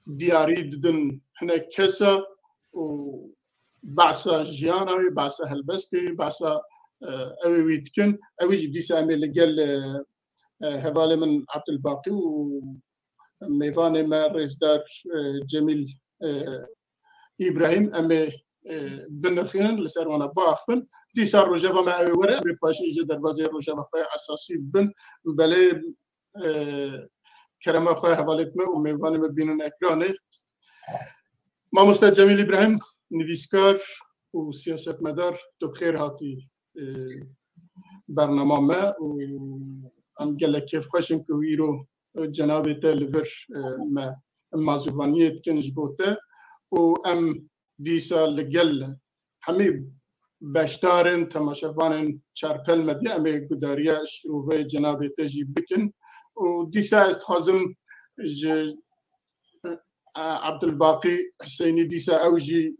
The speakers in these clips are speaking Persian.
دياري ددن هنا كسا وبعثة جيانا بعثة هلبستي بعثة أوي ويتكن أوي جدي سامي اللي قال هذا من عبد الباقي وميفاني ما رئيس دار جميل إبراهيم أمي بن الخيان لسر وانا باخن دي صار رجبه مع ورا أمي باشي جدر وزير رجبه خويا أساسي بن بلي كرم خويا هذالتنا وميفاني ما بيننا إكراني ما مستر جميل إبراهيم نفيسكار وسياسة مدار تبخير هاتي برنامج ما وأم قال لك كيف خشم كويرو جنابي تلفر ما زوانيت كنجبوته وأم ديسا لقل حميب باشتارن تماشفانن شاربل مدي أمي قداريا شروفي جنابي تجي بكن وديسا استخازم عبد الباقي حسيني ديسا أوجي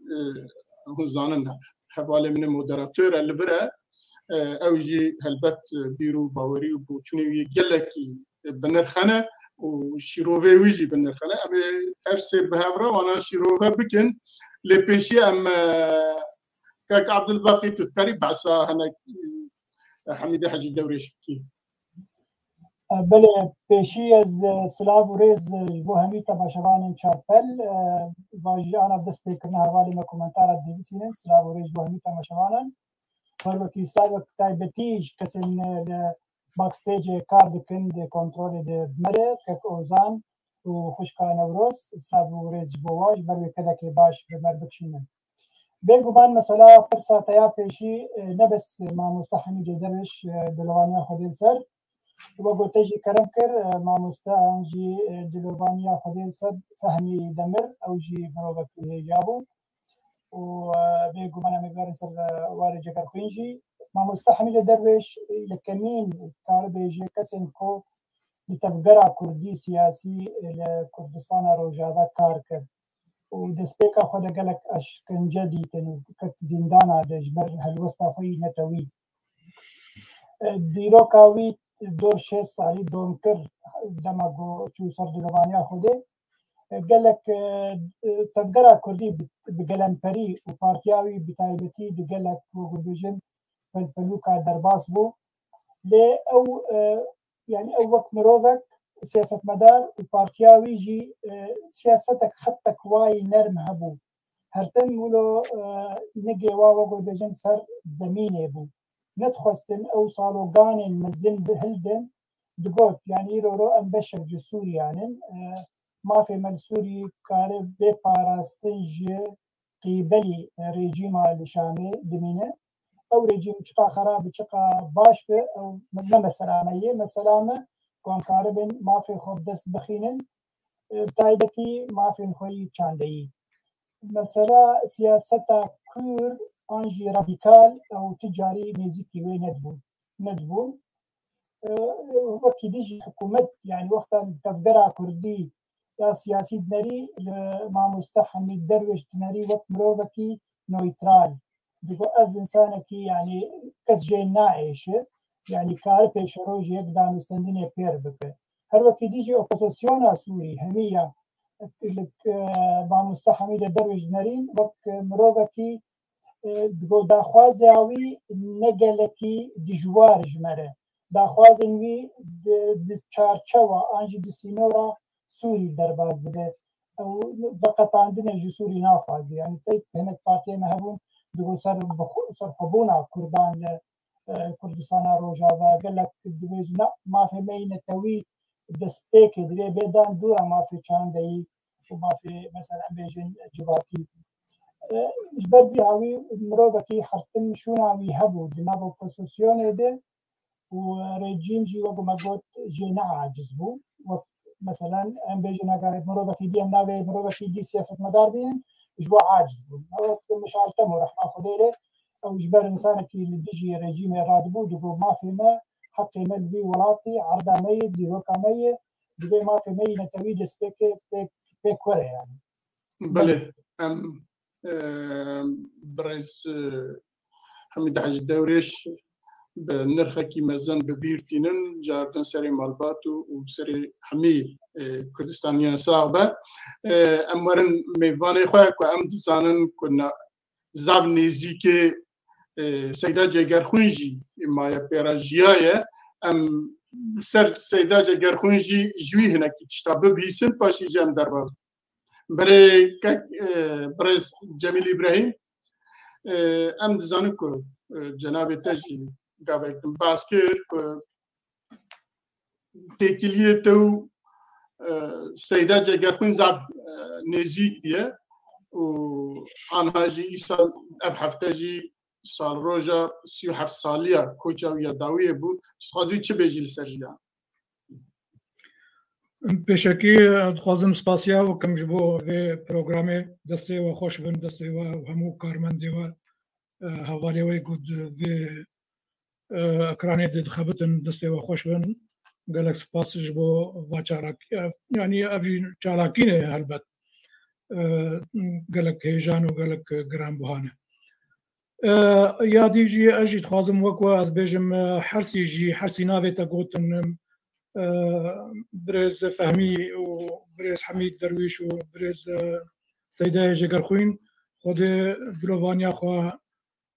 هزانن حوالي من مودراتور الفرا أوجي هلبت بيرو باوري وبوشني يجلكي بنرخنة وشيروفي ويجي بنرخنة أمي أرسي بهابرا وأنا شيروفي بكن لبيشي أم كاك عبد الباقي تتكري بعصا هنا حميدة حجي دوري شكي بله پیشی از سلاف و ریز جبو همی تماشاوان چارپل واجی آن دست بکرنا حوالی ما کومنتار دیویسینن سلاف و ریز جبو همی تماشاوانن پر وقتی استاد وقتی بتیج کسین باکستیج کار دکن د کنترل د مره که اوزان و خوشکان نوروز سلاف و ریز جبو واج بر وکده که باش بمر بکشینن بگو من مثلا فرصة تیا پیشی نبس ما مستحمی دروش دلوانیا خودین سر وقلت تجي كلام كر مع مستانجي دلوبانيا خدين صد فهمي دمر او جي مروبك جابو وبيقو مانا مقارن سر واري جكر خينجي مع مستحمل درويش لكمين كاربي جي كسن كو لتفقرع كردي سياسي لكردستان روجادا كاركر ودسبيكا خدا قالك اش كنجدي تنو كت زندانا دجبر هالوسطا خوي نتوي ديرو كاوي دور 6 سالی دوم کرد دماغو چو سر دلوانیا خوده قالك تفقرا كردي بقلنپري وبارتياوي بتايبتي قالك وقردوجن فالبلوكا درباس بو لي او يعني او وقت مروفك سياسة مدار وبارتياوي جي سياستك خطك واي نرم هبو هرتن ولو نجي وقردوجن سر زميني بو نتخستن او صالوغان مزن بهلدن دقوت يعني رو ام بشر جسوري يعني ما في من سوري كارب بباراستنج قبلي ريجيم الشامي دمينه او ريجيم شقا خراب شقا باش او مدلمه سلاميه مسلامه كون كاربن ما في خود دست بخينن تايبتي ما في خوي تشاندي مثلا سياسه كور انجي راديكال او تجاري نزيكي وين ندبون وكي ديجي حكومت يعني وقتا تفقرع كردي يا سياسي دنري مع مستحمي الدرويش دنري وقت مروفكي نويترال بيقول اف انسانكي يعني كس جاي ناعيش يعني كاربي شروج يقدر مستندين بير بك هر وكي ديجي اوبوزيسيون سوري همية مع مستحمي الدرويش دنرين وقت مروفكي دگو داخوازی اوی نگلکی دجوار جمره داخوازی وی د چارچوا انجی د سینورا سوری درباز ده او فقط عندنا جو سوری ناخوازی يعني تيت هناك بارتي مهبون دگو سر خبونا كردان كردستان روجاوا قال لك لا ما في مين توي دسبيك دري بيدان دورا ما في تشاندي وما في مثلا بيجن جواتي جبر في هاوي مروفكي حرتن شونا هاوي هبو دماغو بوسوسيوني ده وريجيم جي وقو مقود جينا عاجز بو مثلا ام بيجينا قاعد مروفكي دي امناوي مروفكي دي سياسة مدار بين جوا عاجز بو مش عالتمو رح ناخد إليه او جبر انسانك اللي بيجي ريجيم راد بو دقو ما في ما حتى يمل في ولاتي عرضا مي ديروكا مي دقو ما في مي نتوي دسبيك بيك ورا يعني بله برئيس حميد حاج الدوريش بنرخكي مزن ببيرتينن جاردن سري مالبات وسري حمي كردستانيان صعبة أمرن ميفاني خواك وأم دزانن كنا زاب نزيكي سيدا جيگر خونجي ما يبيراجيايا أم سر سيدا جيگر خونجي جوي هناك تشتابه بيسن باشي جام درباز برز جميل إبراهيم أم دزانن كو جناب تجي قابل باسكر تكليه تو سيدا جيگر خون زاب نزيك بيه وعنها جي سال أبحفتجي سال روجا 37 سالية كوچاوية داوية بو تخوازي چه بيجي لسرجيان بشكي دخوازم سپاسيا وكم جبو في پروگرامي دستي و خوش بن دستي و همو كارمندي و هوالي وي قد في اكراني دي دخبتن دستي و خوش بن قالك سپاس جبو واچاراك يعني افجي چالاكينه هلبت قالك هيجان وقالك جرام بوهانه يا دي جي اجي تخازم وكو از بيجم حرسي جي حرسي نافي تاقوتن بريز فهمي وبريز حميد درويش وبريز سيدة جيگر خوين خود دلوانيا خوا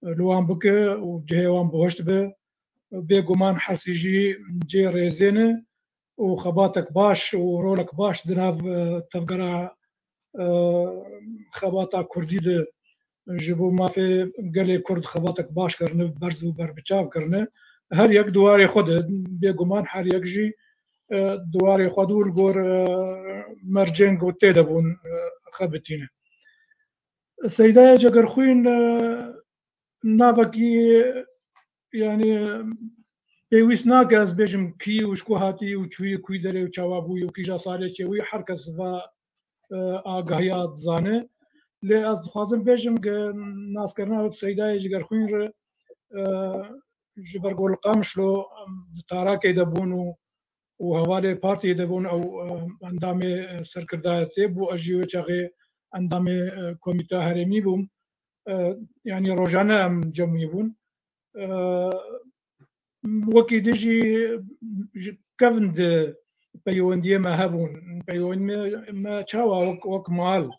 لوان بك وجهيوان بوشت به بيقومان حرسي جي ريزينه وخباتك باش ورولك باش دناف تفقرا خباتا كردي ده جبو ما في قال كرد خباتك باش كرنه برز وبر بچاو كرنه هر يك دواري خود بيگومان هر يك جي دواري خودول گور مرجنگ و تدبون خبتينه سيدة جگر خوين نافكي يعني بيويس ناقز بيجم كي وشكو هاتي وشوي كوي دري وچاوابوي وكيجا صالي چوي حركس و آگاهيات زانه لی از خوازم بیشم ناس کرنا سیدای جگر خوین ر جبر گل قامشلو تاراکی دبون و حواله پارتی دبون او اندام سرکردایتی بو اجیو چاقی اندام کمیته هرمی بوم يعني روجانا جمعي بون وكي ديجي كفند بيوندية ما هبون بيوند ما تشاوا وك مال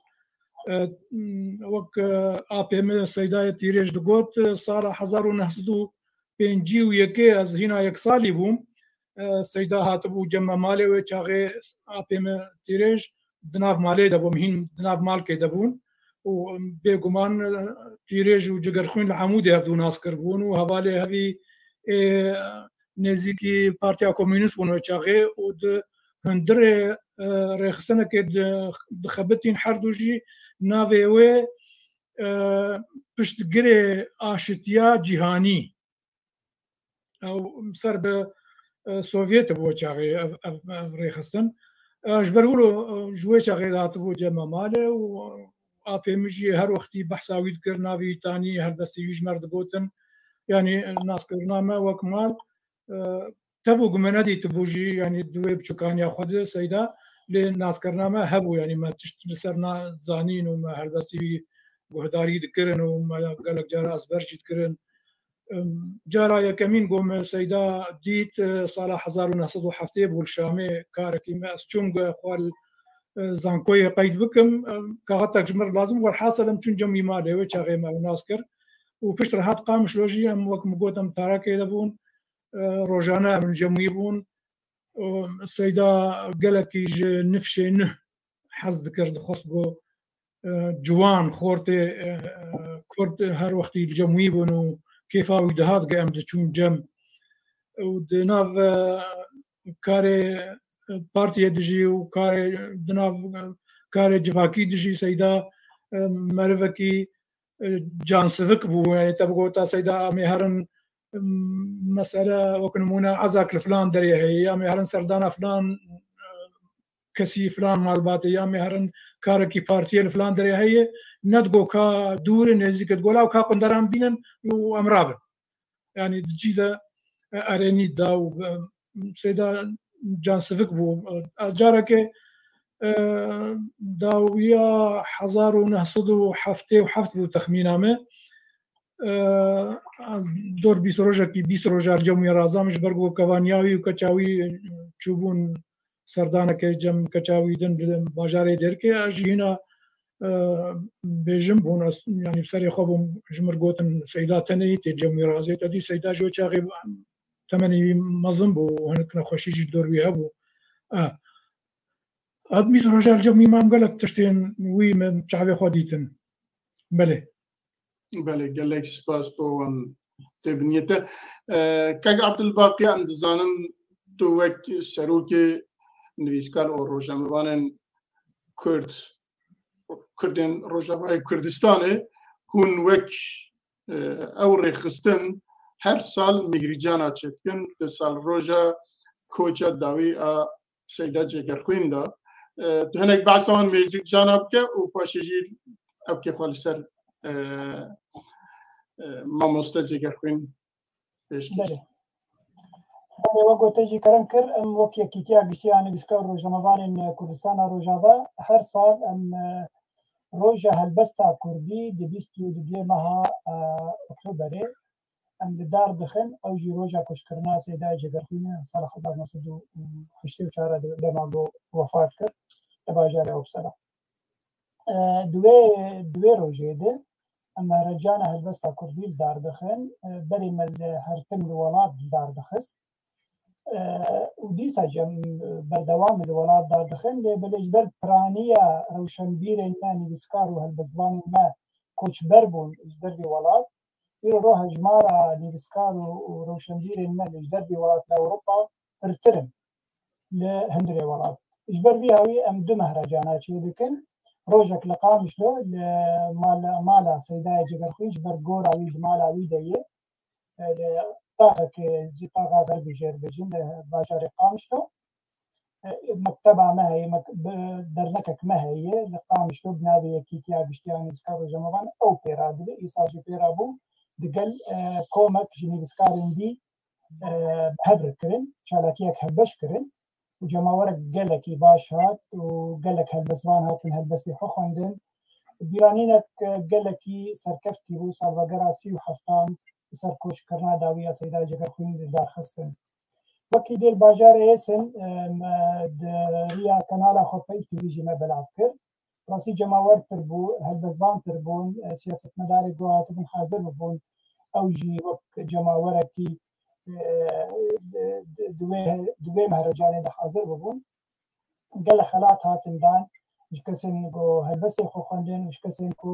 وك آپم سیدای تیرش دگوت سال 1951 از هنا یک سالی بوم سیدا هاتبو جمع مالی و چاقه آپم تیرش دناف مالی دبوم هین دناف مال که دبون و بگمان تیرش و جگر خوین لعمود هفدو ناس کربون و حوالی هفی نزیکی پارتیا کمونیست بون و چاقه و ده هندر رخصنه که دخبتین حردو جی ناوی پشتگیری آشتیا جهانی او سر به سوویت بو چاقی ریخستن جبرولو جوی چاقی دات بو جمع ماله و آپیمجی هر وقتی بحثاوید کر ناوی تانی هر دستی یوج مرد بوتن یعنی ناس کرنامه وکمال تبو گمندی تبوجی یعنی دوی بچکانی خود سیدا لناس کرنامه هبو يعني ما تشتري سرنا زانين وما هردستي وهداري دكرن وما قالك جارا أزبرجي دكرن جارا يكمين قوم سيدا ديت صالح 1907 والشامي كاركي ما أسجوم خوال زانكوي قيد بكم كاغتك جمر لازم والحاصل أمتون جمي مالي وشاغي ما وناسكر وفشتر هات قامش لوجي أم وكم قوتم تاراكي دبون روجانا من جميبون سيدا قالك نفشي نه حز ذكر خصبو جوان خورتي كرد هر وقت الجموي بنو كيف او دهات قام تشون جم ودناف كاري بارتي دجي وكاري دناف كاري جفاكي دجي سيدا مرفكي جان سفك بو يعني تبقوا تا سيدا مهرن مسألة وكنمونا عزاك الفلان دري هي يا مهرن سردانا فلان كسي فلان مالباتي يا مهرن كاركي بارتي الفلان دري هي ندقو كا دور نزيك تقولا وكا قندران بينن وامرابن يعني تجيدا اريني دا سيدا جان سفك بو جارك داويا حزار ونهصدو حفتي وحفت بو تخمينامه دور 20 ڕۆژێکی 20 ڕۆژار جەموی ڕازامش بەرگۆ کەوانیاوی و کەچاوی چوبوون سەردانەکەی جەم کەچاوی دن باژارێ دەرکێ ئاژینە بێژم بوون ینی سەری خۆ بووم ژمر گوتن سەیدا تەنەی تێ جەموی ڕازێت ئەدی سەیدا ژۆ چاغی تەمەنی مەزم بوو هەنک نەخۆشیژی دۆروی هەبوو ئەدمی ڕۆژار جەمی مام گەلک تشتێن وی من چاوێ خۆ دیتن بەێ بله gelek spas bo wan tebniyete keg Abdulbaqi em dizanin tu wek serokê nivîskar û rojnamevanên Kurd Kurdên Rojavayê Kurdistanê hûn wek ew rêxistin her sal migrîcana çêtkin di sal roja koça dawî a Seyda Cegerxwîn da tu hinek behsa wan migrîcana bike û paşê jî ew kê xwe li ser مامۆستا جێگەرخوێن وە گۆتەژی کەرم کرد ئەم وەک یەکیتیا گشتیان نویسکە ڕۆژنامەوانین کوردستانە ڕۆژاوا هەر ساڵ ئەم ڕۆژە هەلبەستا کوردی دی 22 مەها ئۆکتۆبەرێ ئەم دار دخن ئەوژی ڕۆژە کوشکردنا سەیدای جێگەرخوێنە ساڵ 1984 دەما بۆ وەفات کرد لە باژارێ ئەوسەرا دوێ ڕۆژێدە ئەمە ڕێجانە هەلبەستا کوردی داردەخن بەریمە هەرکن وڵات داردەخست و دیسا ژەم بەردەوام لە وڵات داردەخن لێ بەلەژبەر پرانیە ڕەوشەنبیرێن ما نویسکار و هەلبەزوانی ما کۆچبەر بوون دەروی وڵات ڕۆ هەژمارە نویسکار و ڕەوشەنبیرێن ما لەش دەروی وڵات لە ئەوروپا پرترن لە هەندێ وڵات ژبەروی هاوی ئەم دوو مەهرەجانە چێ دەکەن ڕۆژێک لە قامشتۆ لە مالا سەیدای جێگەرخوێن بەر گۆراوی مالاوی دەیە تاقا غەربی ژێربەجین لە باژارێ قامشتۆ مەکتەبا مە هەیە دەرنەکەک مە هەیە لە قامشتۆ بناوی یەکیتیا گشتیان نویسکار ڕۆژنامەوان ئەو پێرا دەبێ ئیساژی پێرا بوو دەگەل کۆمەک ژ نویسکارên dî هەڤرکردن چالاکیەک هەلبەشکردن و جەماوەرێک gelekî baş hat û gelek helbesvan hatin helbestê xwe xwendin bîranînek gelekî serkeftî bû salvegera 37 ser koçkirina dawiya Seyda Cegerxwîn darxistin wekî dêl bajarê Êsin riya kanala xwe peyvî jî me belav kir rasî cemawer pir bû helbezvan pir bûn siyasetmedarê got hatibûn hazir bibûn ew jî wek cemawerekî دوێ مەهرەجانê de hazir bibûn gelek xelat hatin dan ji kesên ku helbestê xwe xwendin û ji kesên ku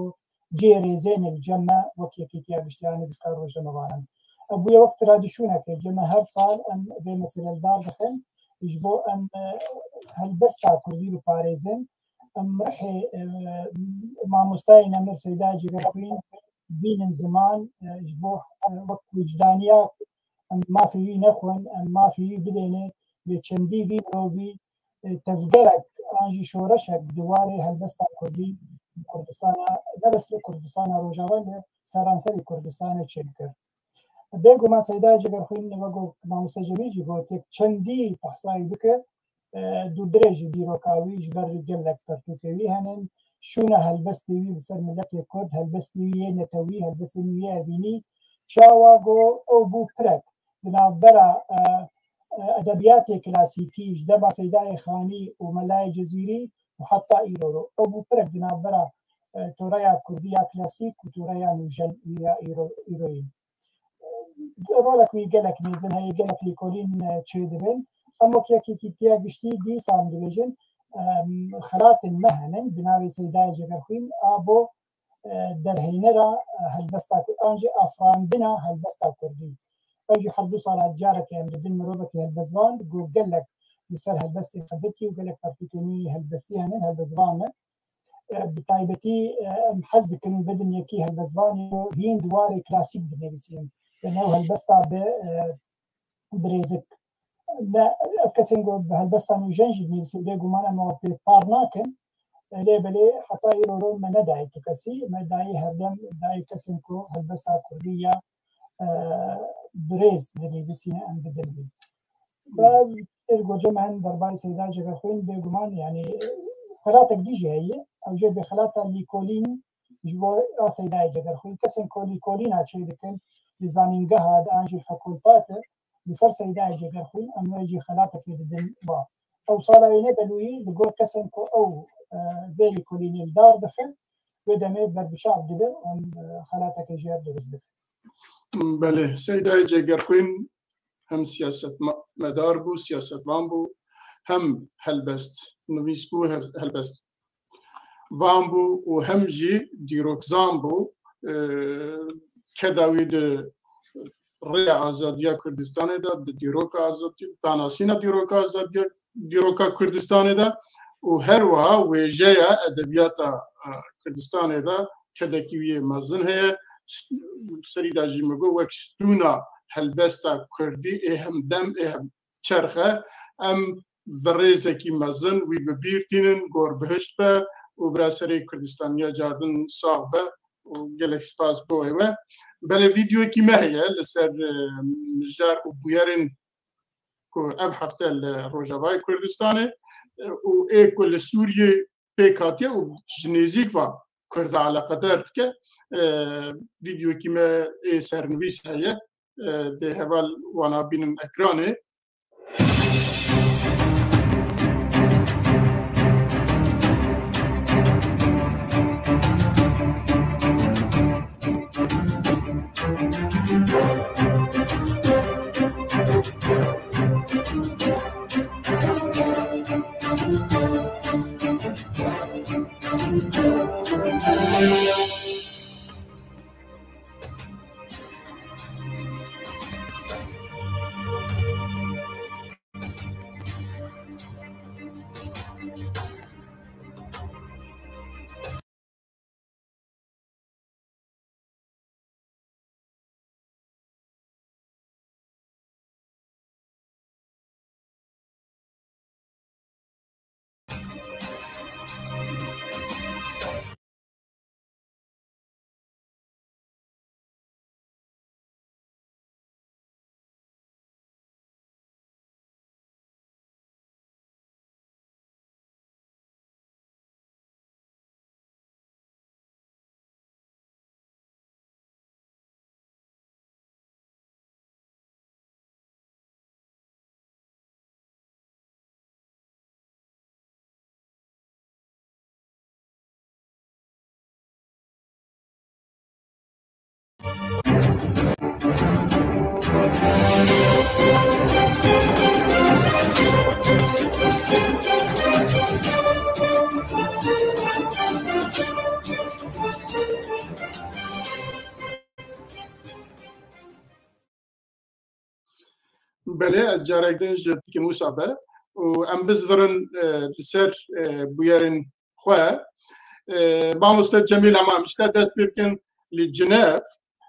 cêrêzên cem me wek yekîtiya giştiya nivîskar rojnamevanan bûye wek tradisyoneke cem her sal em vê meselendar dixin ji bo em helbesta kurdî biparêzin em rihê mamostayên Emir Seyda Cegerxwîn bînin ziman ji bo wek wijdaniya مافی وی نخون مافی بدینه به چندی وی روی تفگرک آنجی شورشک دواره هلبستا کردی کردستان نبست کردستان روجاوال سرانسری کردستان چین کرد بگو ما سیدا جگرخوین نگو ما مستجمیجی گوت یک چندی تحصایی بکه دو درجی بیروکاوی جبر گلک ترتوکوی هنن شونه هلبستی وی بسر ملت کرد هلبستی وی نتوی هلبستی وی ادینی چاواگو او بو پرک بنابرا ادبیات کلاسیکی دبا سیدای خانی و ملای جزیری و حتی ایرو او بو پرک بنابرا تورایا کردیا کلاسیک و تورایا نوجن ایروین رولک وی گلک میزن هی گلک لیکولین چه دبن اما که تیا گشتی دی سام دیویژن خلات مهنن بناوی سیدای جگرخوین آبو در هینرا هلبستا آنجی افراندنا هلبستا کردی أجي حدو صار جارك يعني بدون مروفك هالبزوان جو قال لك يصير هالبستي خبتي وقال لك فرتيتوني هالبستي هنا هالبزوان بطيبتي محزك إنه بدن يكي هالبزوان هين دواري كلاسيك بالنسبة لأنه هالبستا بريزك لا أفكسين جو هالبستا نوجنج بالنسبة لي جمانا ما بارناكن ليه بلي حتى يرون ما ندعي تكسي ما دعي هردم دعي كسين كو هالبستا كردية بريز دنيفيسينا ام بدلبي فالرجو جمعا درباي سيدا جگرخوين بيقومان يعني خلاتك ديجي هي او جاي بخلاتا ليكولين جوا سيداي جدر خوي كسن كولي ناچي دكن لزامينغا هذا انجي فاكولتات لسر سيداي جدر خوي ام يجي خلاتك يدن با او صالحينه بلوي بقول كسن كو او فيري كوليني دار دفن ودمي بشعب دبر خلاتك جير دبر. بله سيداي جدر خوي هم سياسة مدار بو سياسة وان بو هم هلبست نویس بو هلبست وان بو و هم جی دیروکزان بو کداوی ده ری آزادیا کردستان دا دیروک آزادی تاناسینا دیروک آزادیا دیروکا کردستان دا و هر وها ویجه ادبیات کردستان دا کداکیوی مزن هی سری دا جی مگو وکستونا هلبستا کردی اهم دم اهم چرخه ام برزکی مزن وی ببیرتینن گور بهشت به و براسری کردستانیا جاردن ساغ به و گلک سپاس بوه و بله ویدیو کی مهیه لسر مجار و بویرن که اف هفته لروجاوای کردستانه و ای کل سوریه پیکاتیه و جنیزیک و کرده علاقه دارد که ویدیو کی مه ای سرنویس هیه ده هوال وانا بینن اکرانه بله جارك دنج تيك مسابة وام بزورن لسر بويرن خوا بامستاد جميل امام اشتا دست بيركن لجنيف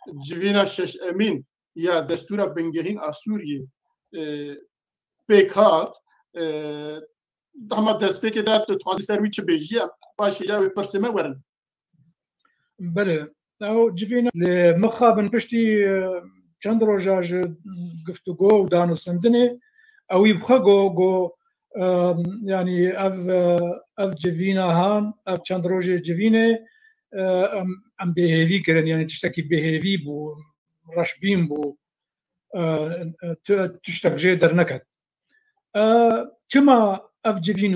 جوينا شش امين يا دستور بنجهين اسوري بيكات دما دست بيك دات تخاطي سرويتش بيجي باشي جاوي برسمه ورن بله او جوينا لمخابن بشتي چند روزاج گفتگو و دانستندنه او يبخا جو يعني اف جوينا هان اف چند روز جوينه ام بهيفي كرن يعني تشتكي بهيفي بو رشبين بو تشتك جيدر نكت كما اف جوين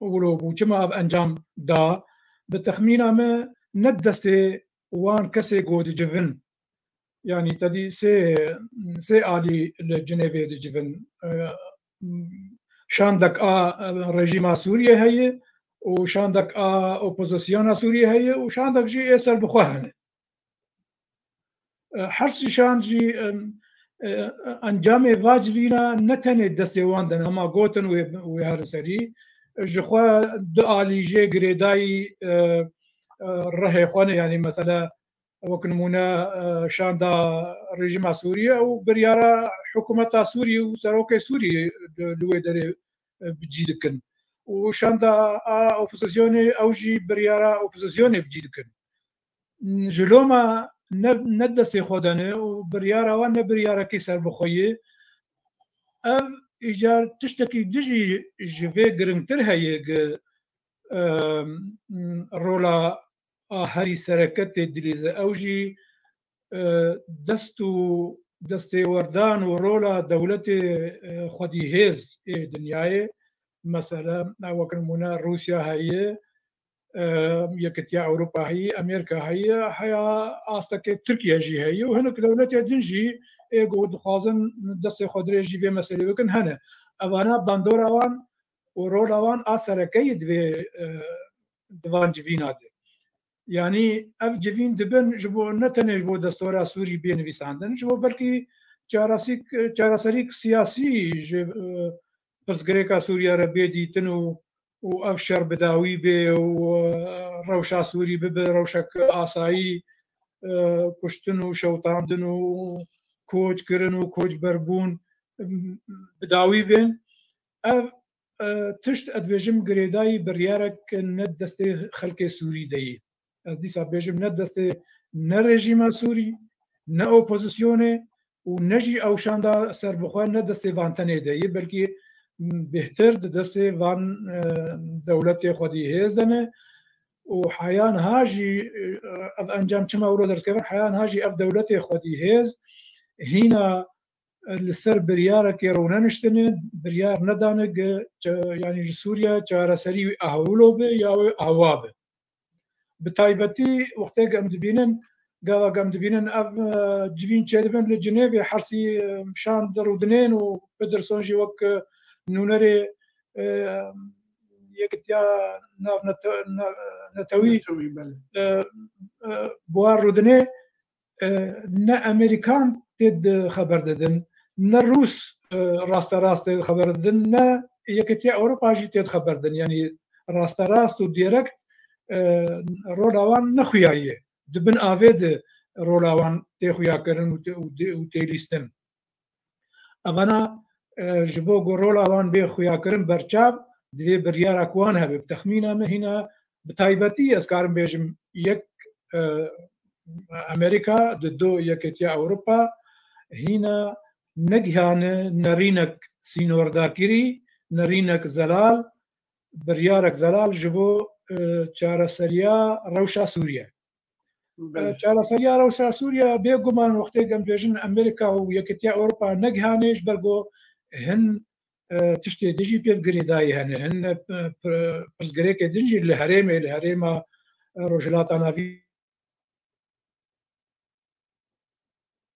ولو بو كما اف انجام دا بتخمينه ما ندستي وان كسي جود جوين يعني تدي سي آلي الجنيفي دي جبن شاندك رجيم سوريا هي وشاندك اوبوزيسيون سوريا هي وشاندك جي اسر بخوهن حرسي شان جي انجامي واجبينا نتني دستيوان دنا ما غوتن ويهرسري جخوا دو آلي جي غريداي رهي خواني يعني مثلا وكنمونا شاندا رژیم سوریه و بریارا حکومت سوریه و سروک سوریه لوی داره بجیدکن و شاندا اپوزیسیون اوجی بریارا اپوزیسیون بجیدکن جلوما ندسی خودنه و بریارا و نبریارا کی سر بخویه اف ایجار تشتکی دجی جوه گرنگتر هیه رولا هەری سەرەکەت تێ دلیزە ئەوژی دەستێ وەردان و ڕۆڵە دەولەتێ خودی هێز دنیاە مەسەلە وەکرمونە رووسیا هەیە یەکەتیا ئەوروپا هەیە ئەمریکا هەیە هەیە ئاستەکە تورکیەژی هەیە و هەنێک دەولەتێ دنجی ئێگۆ دخوازن دەستی خۆدرێژی بێ مەسەلێ بکەن هەنە ئەوانە باندۆراوان و ڕۆڵاوان ئاسەرەکەی دوێ دوان جڤینادێ یعنی ئەف جڤین دبن ji bo netenê ji bo destora Sûrî bênivîsandin ji bo belkî çareserîk siyasî ji pirsgirêka Sûriya re bê dîtin û ev şer bidawî bê û rewşa Sûrî bibe rewşek asayî kuştin û şewtandin û koçkirin û koçberbûn bidawî bên ev tişt ez dibêjim girêdayî biryarek ne destê xelkê Sûrî deyê ez dîsa bêjim ne destê ne rejîma Sûrî ne opozisyonê û ne jî ewşanda serbixwe ne destê van tenê deyê belkî bêhtir di destê van dewletê xwedî hêz dene û heyan ha jî ev encam çima wilo derdikevin heyan ha jî ev dewletê xwedî hêz hîna li ser biryarekê rûneniştine biryar nedane yanî ji Sûriya çareserî wî ahwilo be ya wê awa be bi taybetî wextê em dibînin gava em dibînin ev civîn çêdibin li Cinêvê hersî şan derûdinên û Peterson jî wek nûnerê yekitiya nav netewî buwar rûdinê ne Amerîkan tê xeber didin ne Rûs rasterast tê xeber didin ne yekitiya Ewropa jî tê xeber didin yanî rasterast û direkt rola wan nexuyaye dibin avê de rola wan tê xuyakirin û tê lîstin evana ji bo ku rola wan bê xuyakirin berçav divê biryarek wan hebe bi texmîna me hîna bi taybetî ez karim bêjim yek Amerîka di do yeketiya Ewropa hîna negihane nerînek sînordakirî nerînek zelal biryarek zelal ji bo çareseriya rewşa Sûriye çareseriya rewşa Sûriye bêguman wextê em dibêjin Amerîka û yeketiya Ewropa negihane ji ber ku hin tiştê dijî pêv girêdayî hene hin pirsgirêkê din jî li herêmê li herêma Rojhilata Navî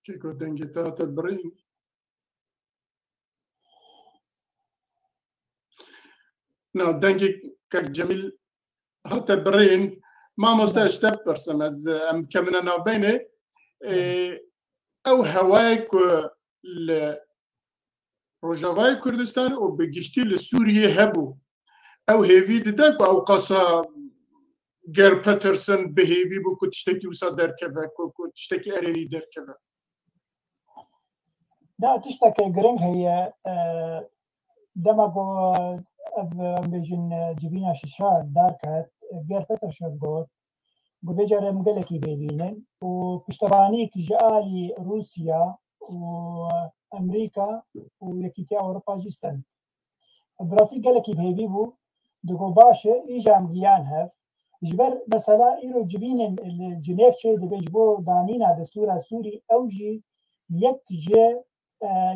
Keko dengê te hate birîn na dengê kek Cemîl hate birîn mamoste ji te bipirsim ez em kemine navbênê ew hewayek ku li Rojavayê Kurdistan û bi giştî li Sûriyê hebû ew hêvî dide ku ew qasa ger Peterson bihêvî bû ku tiştekî wisa derkeve ku tiştekî erênî derkeve Da tiştekê giring heye dema ku ev em bêjin civîna şişa derket ger Peterson got bu vê care em gelekî bêvînin û piştevanîk ji alî Rûsya û Amerîka û Yekîtiya Ewropa jî stem bi rastî gelekî hêvî bû digo baş e îja em giyan hev ji ber mesela îro civînên li Cinêv çê dibe ji bo danîna destûra Sûrî ew jî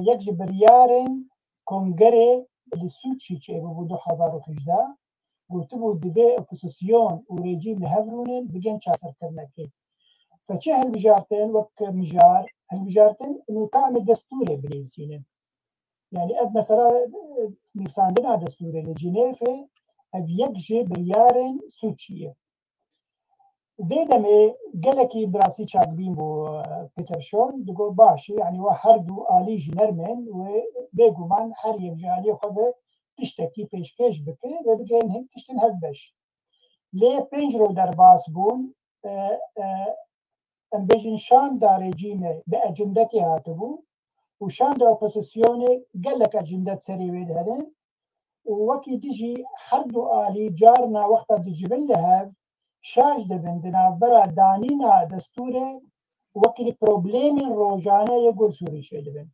yek ji biryarên kongerê li Sûçî çêbû bû 2018 gotibû divê oposisyon û rejîm li hev rûnin bigên çaserkirinekê feçe hilbijartin wek mijar hilbijartin nûkamê destûrê binivîsînin yani ev mesela nivîsandina destûrê li Cinêvê ev yek ji biryarên Sûçî ye vê demê gelekî bi rastî çakbîn bû Peterson digo baş e yani we her du alî ji nermên wê bêguman her yek ji aliyê xwe ve tiştekî pêşkêş bike ve bigên hin tiştên hev beş lê pênc roj derbas bûn em bêjin şanda rejîmê bi ecindekê hatibû û şanda opozisyonê gelek ecindet serê wê hene û wekî dijî her du alî carna wexta dicivin li hev şaş dibin di navbera danîna destûrê wekî problemên rojane yê gul Sûrî çê dibin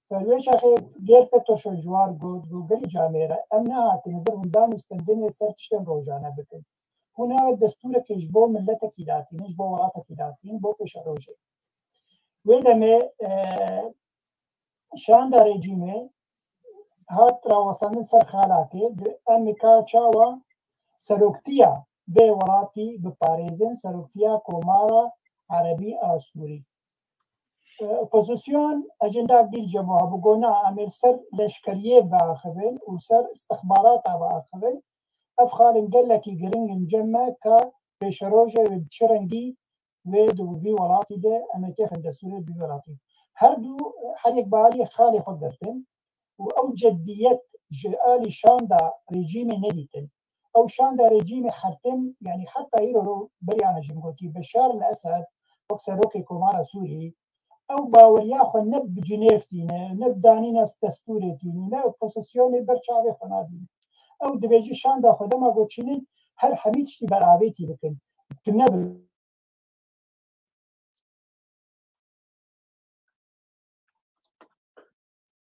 Felwê şaxê gêr Peterson ji war got gelî camê re em nehatine vir hundan û stendinê ser tiştên rojane bikin هنا دستورك يجبو ملتك يداتين يجبو وراتك يداتين بو پیش روجه ویدمه شان دا رژیمه هات راوستان سر خالاکه امریکا چاوا سروکتیا و وراتی بپاريزن سروکتیا کومارا عربي آسوري اپوزيسيون اجندا ديل جموها بقونا عمل سر لشكريه باخبن وسر استخبارات باخبن افخال قال لك يقرن جمع كا بشروجه بشرنجي ودو في ولاتي ده امريكا الدستوري بولاتي هردو حريق بالي خالي خدرتن او جديه جالي شاندا ريجيم نديتن او شاندا ريجيم حتم يعني حتى يرو بريانا جمهوري بشار الاسد وكسروكي كومارا سوري او باوريا خو نب جنيفتينا نب دانينا دستوريتينا لا بوزيسيوني برشاوي خنادي او دبيجي شاندا خدما غوتشينين هر حميد شتي براويتي بكن كنا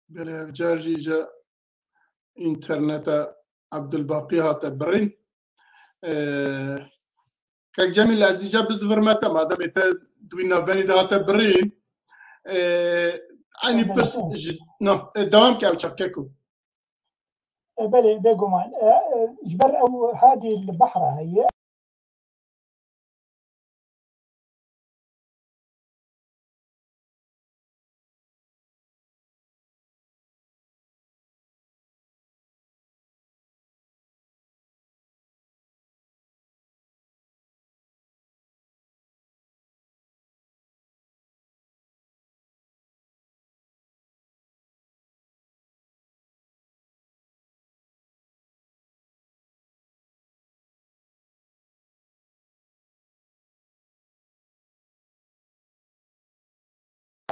بله جارجي جا انترنت عبد الباقي هات برين كاك جميل عزيز جا بزفر متى ما دام دوينا بني دهات برين يعني بس دوام كاو تشككو بلي بيقومان جبر او هذه البحرة هي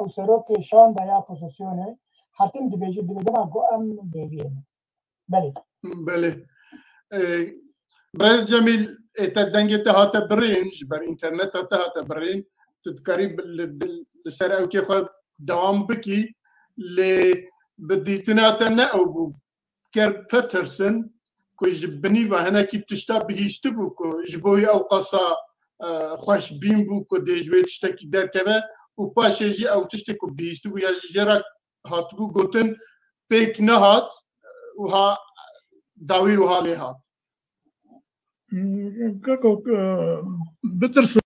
او سروكي شاندا يا بوزيسيوني حتم دبيجي دبيجي ام ديفين بلي بله برز جميل تدنجت هات برين جبر انترنت هات برين تذكري بالسرعه كيف دوام بكي اللي بديتنا تنا او كير بيترسون كو جبني وهنا كي تشتبه يشتبو كو جبوي او قصا خوش بين بو كو دي جوي تشتكي دار كبا وباشيجي او تشتكو بيشتبو يا جرا هاتبو غوتن بيك نهات وها داوي وها ليها كاكو بترسون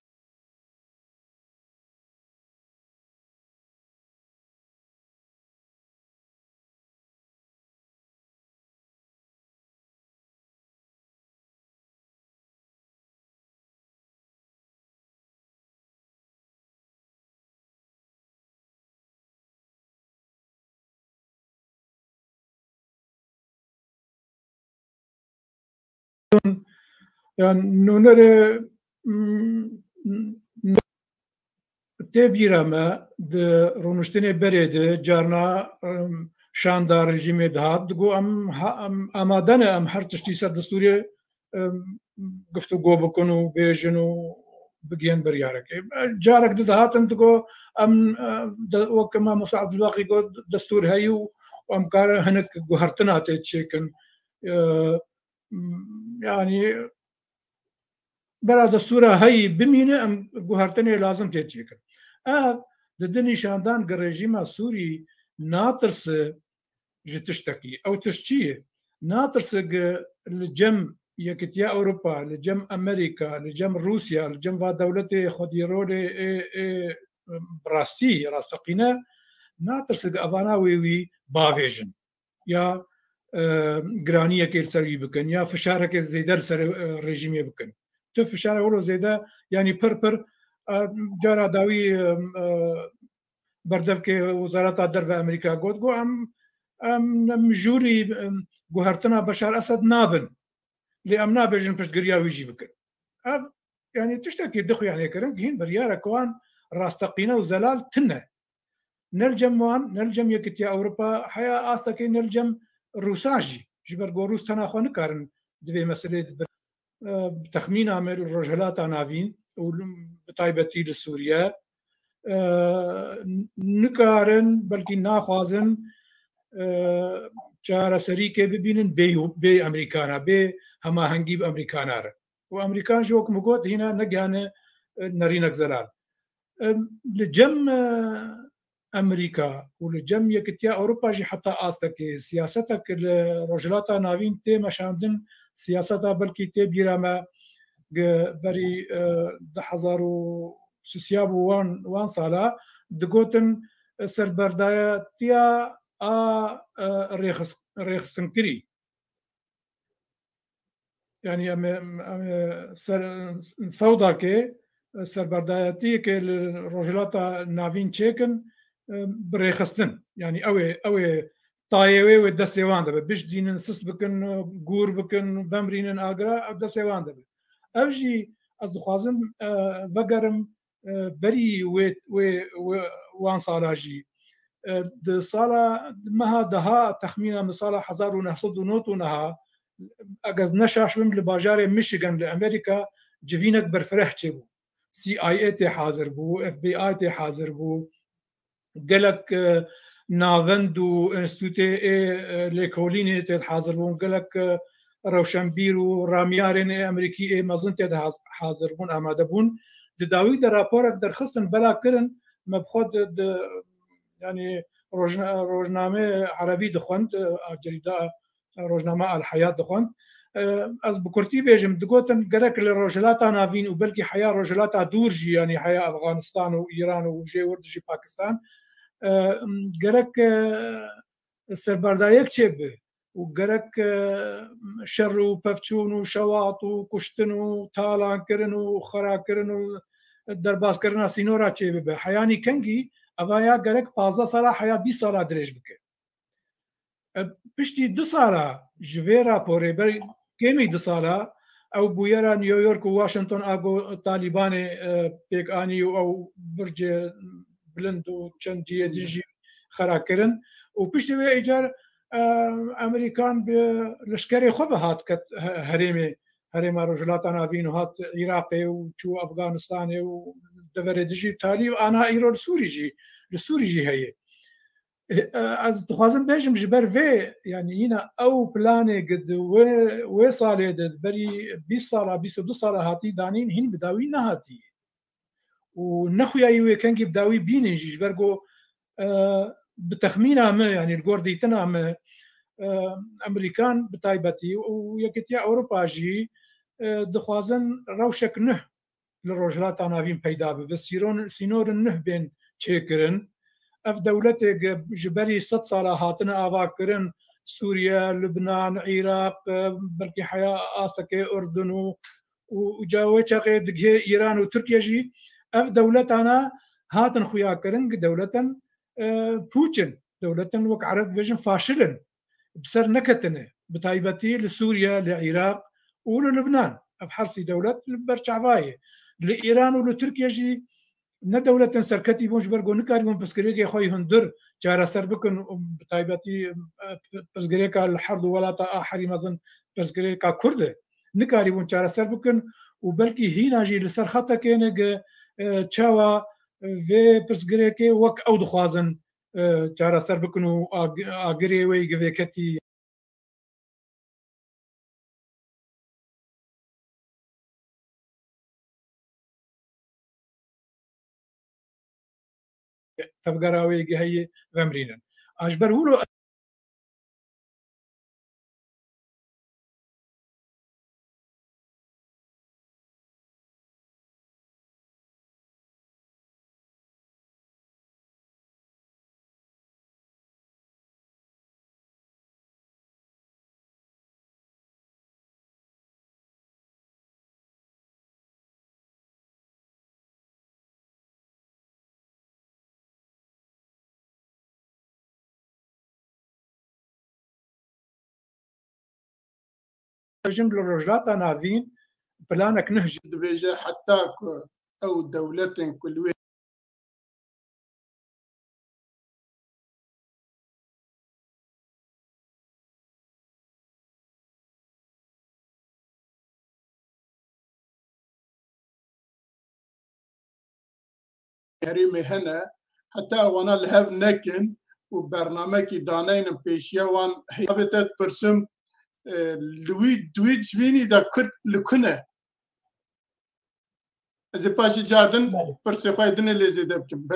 يعني نونر تبيرا ما د رونشتني بريد جارنا شاندا رژیم دهات دگو ام آمادنه ام هر تشتی سر دستوری گفتگو بکن و بیجن و بگین بریاره که جارك دهاتن دگو ام وكما مساعد الباقي دستور هيو وام كار هنك گوهرتنا تشيكن يعني برا دستورة هاي بمينة ام گوهرتني لازم تشيكن ددني شاندان الرجيم السوري ناطرس جتشتكي او تشتيه ناطرس الجم يكتيا اوروبا لجم امريكا لجم روسيا لجم دولتي خديرولي براستي راستقينا ناطرس افانا وي بافيجن يا جرانيه كيل سري بكن يا فشارك زيدر سر رجيمي بكن تفشار ولو زيدا يعني بربر جارا داوي بردفك وزارة الدرب أمريكا قد قو أم جوري قهرتنا بشار أسد نابن لأم نابجن بش قريا ويجي بكر يعني تشتكي دخو يعني كرم هين بريارة كوان راستقينا وزلال تنة نلجم وان نلجم يكتيا أوروبا حيا آستكي نلجم روساجي جبر قو روس تناخو نكارن دوي مسألة بتخمين عمل الرجلات عناوين وبطايبتي لسوريا نكارن بلكي ناخوازن چارەسەری کێ ببینن بێ ئەمریکانە بێ هەماهەنگی بە ئەمریکانارە وامريكان جوك مقود هنا نجانا نرينك زلال لجم امريكا ولجم يكتيا اوروبا جي حتى استك سياستك الرجلاتا نافين تي مشاندن سياستا بلكي تي بيراما بري دحزارو سيسيابو وان صالا دقوتن سربردايا تيا ريخستن كري يعني فوضى كي سربردايتي كي الرجلاتا نافين تشيكن بريخستن يعني اوي طايوي ودسيوان دبا بيش دين نسس بكن غور بكن فامرين اغرا دسيوان دبا اوجي از خوازم وگرم بري وان صالاجي د صالا مها دها تخمينا مصالح 1909 نها اجاز نشاش من لباجار ميشيغان لامريكا جفينك برفرح تشبو CIA تي حاضر بو FBI تي حاضر بو قالك نافندو انستيتوتي ليكوليني تي حاضر بو قالك روشنبير وراميارين امريكي مازن تي حاضر بون اماده بون داوي در رابورك در خصن بلا كرن مبخود يعني روزنامه عربي دخوند جريده روزنامه الحياه دخوند از بكرتي بيجم دقوتن قرك لروجلاتا نافين وبلكي حياه روجلاتا دورجي يعني حياه افغانستان وايران وجي وردجي باكستان قرك سربردايك تشب وقرك شر وبفتشون وشواط وكشتن وتالان كرن وخرا كرن الدرباس كرنا سينورا تشب حياني كنجي افايا قرك 15 سالا حياه 20 سالا دريج بك بشتي 2 سالا جوي رابوري بري كيمي 2 سالا او بويرا نيويورك وواشنطن اغو طالبان بيك اني او برج بلند وچن جي دي خراكرن وبشتي وي ايجار امريكان بلشكري خبه هات هريمه رجلات انا فين هات عراقي وشو افغانستاني ودفر دجي تالي انا ايرو السوري جي هي از تخوازم بيجم جبر في يعني هنا او بلاني قد وصالي بري 20 ساله 22 ساله هاتي دانين هن بداوي نهاتي ونخويا يوي كان بداوي بيني جبرغو بتخمينها ما يعني الجوردي تنام امريكان بتايبتي ويكتيا اوروبا جي دخوازن روشك نه للرجلات نافين بيدا بس سينور نه بين تشيكرن اف دولتك جبري 6 ساله هاتنا افاكرن سوريا لبنان العراق بلكي حياه استكي اردن وجاوي شقي دغه ايران وتركيا جي اف دولتنا هاتن خويا كرن دولتن بوتين دولتن وك عرب بيجن فاشلن بسر نكتنه بتايبتي لسوريا للعراق وللبنان ابحرسي دولت برشعبايه لايران ولتركيا جي نه دولت سرکتی بونج برگو نکاریون پسکریگی خوی هندر چاره سر بکن بتایبتی پسکریگا الحرب ولاتا آخری مزن پسکریگا کرده نکاریون چاره سر بکن و بلکی هینا جی لسر خطا کنه چاوا و پسکریگی وک او دخوازن چاره سر بکن و آگری وی گویکتی تبقراوي هي فامرينا اجبر هو جنب الرجلات نافين بلانك نهج دبيجا حتى او دولة كل هريمي هنا حتى وانا الهاف نكن وبرنامجي دانين بيشيا وان هي 100% لويد فيني دا كرت لكنا از پاشی جاردن بله. پرسه خواهی دنه لیزه دبکم